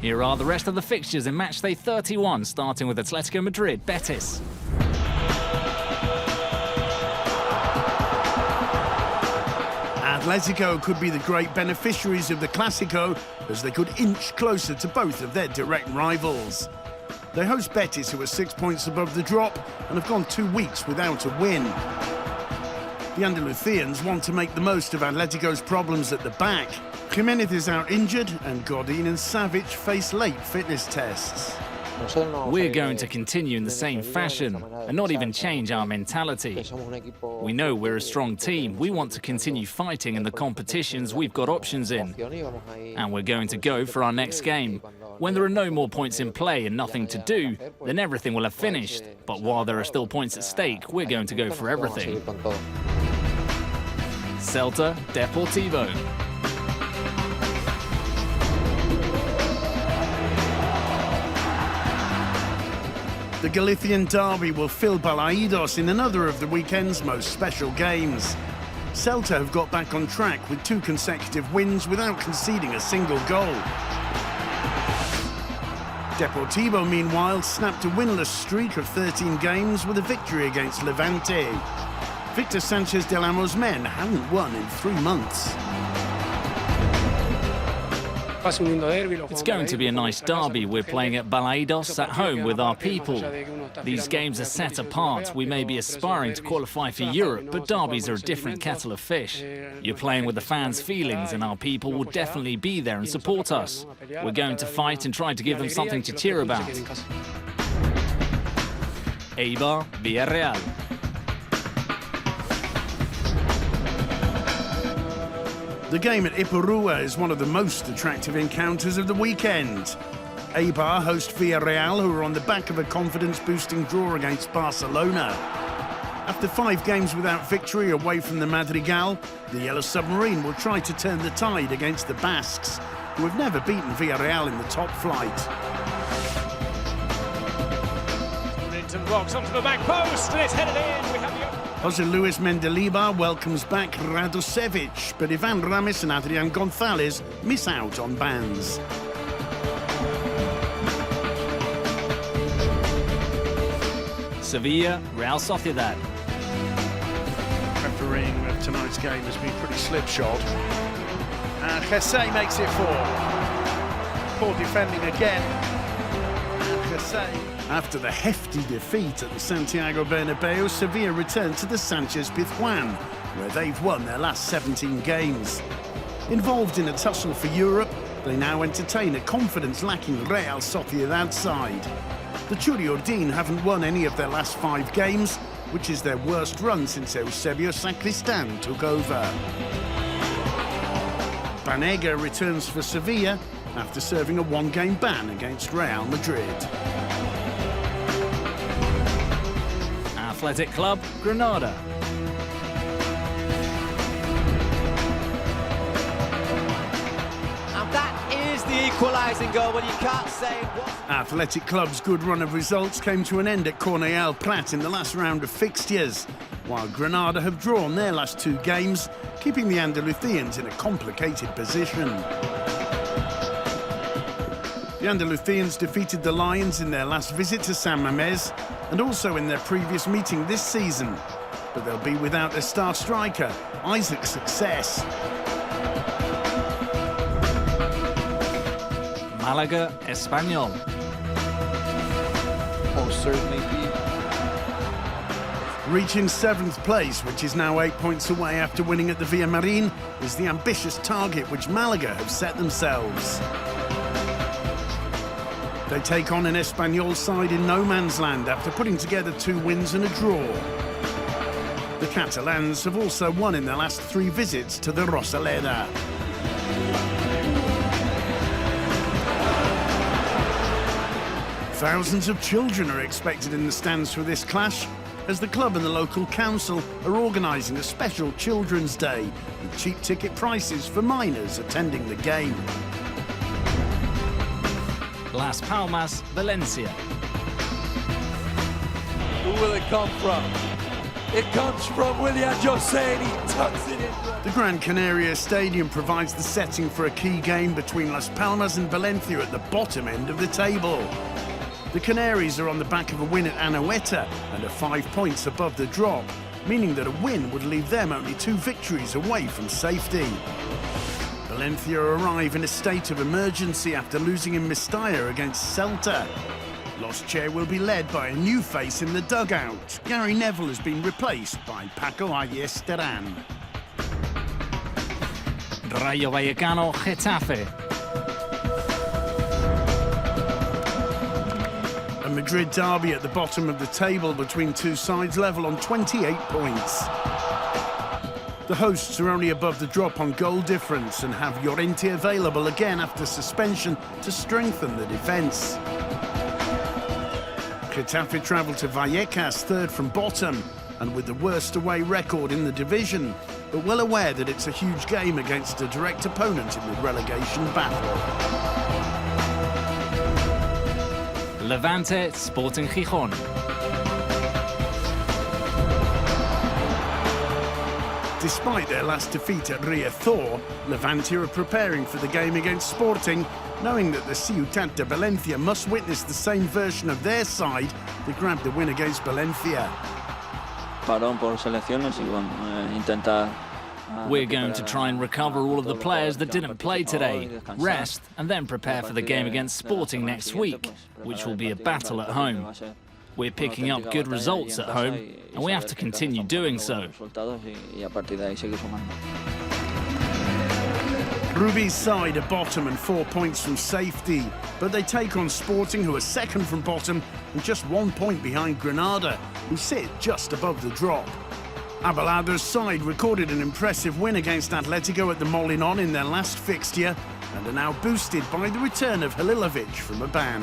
Here are the rest of the fixtures in matchday 31, starting with Atletico Madrid, Betis. Atletico could be the great beneficiaries of the Clásico, as they could inch closer to both of their direct rivals. They host Betis, who are 6 points above the drop and have gone 2 weeks without a win. The Andalusians want to make the most of Atletico's problems at the back. Jimenez is out injured, and Godin and Savic face late fitness tests. We're going to continue in the same fashion and not even change our mentality. We know we're a strong team. We want to continue fighting in the competitions we've got options in. And we're going to go for our next game. When there are no more points in play and nothing to do, then everything will have finished. But while there are still points at stake, we're going to go for everything. Celta Deportivo. The Galician derby will fill Balaidos in another of the weekend's most special games. Celta have got back on track with 2 consecutive wins without conceding a single goal. Deportivo, meanwhile, snapped a winless streak of 13 games with a victory against Levante. Victor Sánchez del Amo's men haven't won in 3 months. It's going to be a nice derby. We're playing at Balaidos at home with our people. These games are set apart. We may be aspiring to qualify for Europe, but derbies are a different kettle of fish. You're playing with the fans' feelings, and our people will definitely be there and support us. We're going to fight and try to give them something to cheer about. Eibar, Villarreal. The game at Ipurua is one of the most attractive encounters of the weekend. Eibar host Villarreal, who are on the back of a confidence-boosting draw against Barcelona. After 5 games without victory away from the Madrigal, the Yellow Submarine will try to turn the tide against the Basques, who have never beaten Villarreal in the top flight. Linton rocks onto the back post, and it's headed in. We have the... Jose Luis Mendilibar welcomes back Radosevic, but Ivan Ramis and Adrian Gonzalez miss out on bans. Sevilla, Real Sociedad. Refereeing of tonight's game has been pretty slipshod. And Jesse makes it 4. Poor defending again. And Jesse. After the hefty defeat at the Santiago Bernabeu, Sevilla returned to the Sanchez Pizjuan, where they've won their last 17 games. Involved in a tussle for Europe, they now entertain a confidence-lacking Real Sociedad side. The Churiurdin haven't won any of their last 5 games, which is their worst run since Eusebio Sacristan took over. Banega returns for Sevilla after serving a 1-game ban against Real Madrid. Athletic Club, Granada. And that is the equalising goal, when you can't say what... Athletic Club's good run of results came to an end at Cornellà Prat in the last round of fixtures, while Granada have drawn their last 2 games, keeping the Andalusians in a complicated position. The Andalusians defeated the Lions in their last visit to San Mamés and also in their previous meeting this season, but they'll be without their star striker, Isaac Success. Malaga, Espanyol. Most certainly be. Reaching 7th place, which is now 8 points away after winning at the Villamarín, is the ambitious target which Malaga have set themselves. They take on an Espanyol side in no man's land after putting together 2 wins and a draw. The Catalans have also won in their last 3 visits to the Rosaleda. Thousands of children are expected in the stands for this clash, as the club and the local council are organising a special Children's Day with cheap ticket prices for minors attending the game. Las Palmas, Valencia. Who will it come from? It comes from Willian Jose and he tucks it in. The Gran Canaria Stadium provides the setting for a key game between Las Palmas and Valencia at the bottom end of the table. The Canaries are on the back of a win at Anoeta and are 5 points above the drop, meaning that a win would leave them only 2 victories away from safety. Valencia arrive in a state of emergency after losing in Mestalla against Celta. Los Che will be led by a new face in the dugout. Gary Neville has been replaced by Paco Ayesteran. Rayo Vallecano, Getafe. A Madrid derby at the bottom of the table between two sides level on 28 points. The hosts are only above the drop on goal difference and have Llorente available again after suspension to strengthen the defence. Getafe travel to Vallecas third from bottom and with the worst away record in the division, but well aware that it's a huge game against a direct opponent in the relegation battle. Levante, Sporting Gijón. Despite their last defeat at Riazor, Levante are preparing for the game against Sporting, knowing that the Ciutat de Valencia must witness the same version of their side that grabbed the win against Valencia. Parón por selecciones y bueno, intentar. We're going to try and recover all of the players that didn't play today, rest, and then prepare for the game against Sporting next week, which will be a battle at home. We're picking up good results at home, and we have to continue doing so. Ruby's side are bottom and 4 points from safety, but they take on Sporting, who are second from bottom and just 1 point behind Granada, who sit just above the drop. Abalado's side recorded an impressive win against Atletico at the Molinón in their last fixture and are now boosted by the return of Halilovic from a ban.